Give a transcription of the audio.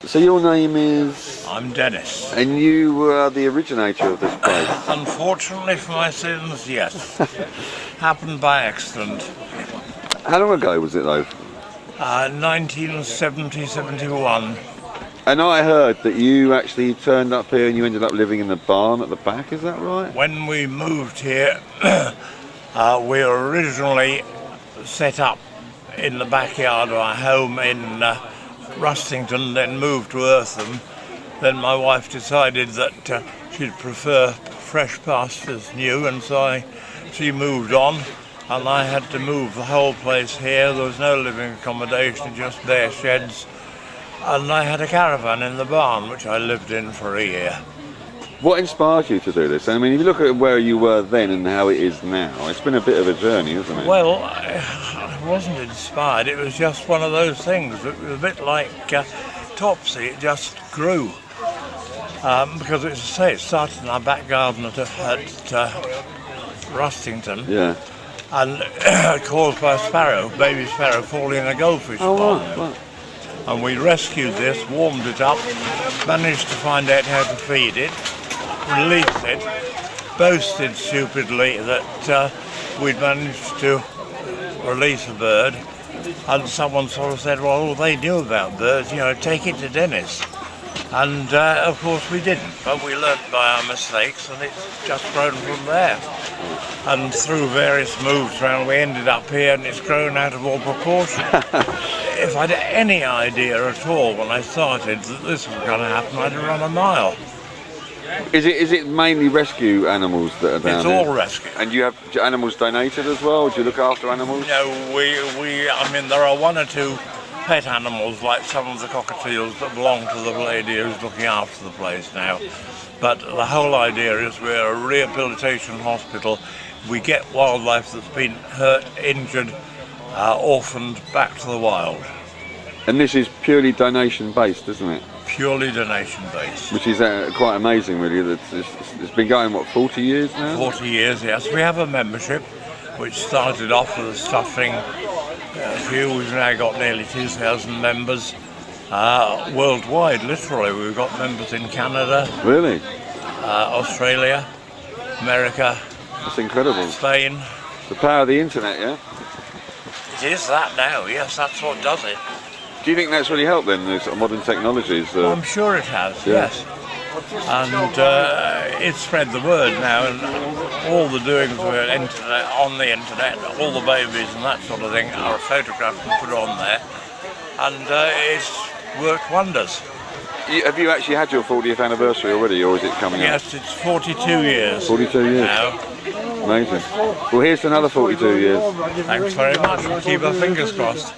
So your name is? I'm Dennis. And you were the originator of this place? Unfortunately for my sins, yes. Happened by accident. How long ago was it though? 1970-71. And I heard that you actually turned up here and you ended up living in the barn at the back, is that right? When we moved here, we were originally set up in the backyard of our home in Rustington, then moved to Eartham. Then my wife decided that she'd prefer fresh pastures new, and so she moved on, and I had to move the whole place here. There was no living accommodation, just bare sheds, and I had a caravan in the barn which I lived in for a year. What inspired you to do this? I mean, if you look at where you were then and how it is now, it's been a bit of a journey, hasn't it? Well, I wasn't inspired, it was just one of those things. It was a bit like Topsy, it just grew. Because as I say, it started in our back garden at Rustington. Yeah. And caused by a sparrow, baby sparrow, falling in a goldfish pond. Right. And we rescued this, warmed it up, managed to find out how to feed it, released it, boasted stupidly that we'd managed to release a bird, and someone sort of said, well, all they knew about birds, you know, take it to Dennis. And of course we didn't, but we learnt by our mistakes, and it's just grown from there. And through various moves around, we ended up here, and it's grown out of all proportion. If I'd had any idea at all when I started that this was going to happen, I'd have run a mile. Is it mainly rescue animals that are down It's here? all rescue. And you have animals donated as well? Do you look after animals? No, I mean, there are one or two pet animals, like some of the cockatiels that belong to the lady who's looking after the place now. But the whole idea is we're a rehabilitation hospital. We get wildlife that's been hurt, injured, orphaned back to the wild. And this is purely donation based, isn't it? Purely donation based. Which is quite amazing, really. That it's been going, what, 40 years now? 40 years, yes. We have a membership which started off with a stuffing few. We've now got nearly 2,000 members worldwide, literally. We've got members in Canada. Really? Australia, America. That's incredible. Spain. The power of the internet, yeah? It is that now, yes, that's what does it. Do you think that's really helped then, these sort of modern technologies? I'm sure it has, Yeah. yes. And it's spread the word now, and all the doings on the internet, all the babies and that sort of thing are photographed and put on there, and it's worked wonders. Have you actually had your 40th anniversary already, or is it coming up? Yes, it's 42 years. 42 years. Now. Amazing. Well, here's to another 42 years. Thanks very much. We'll keep our fingers crossed.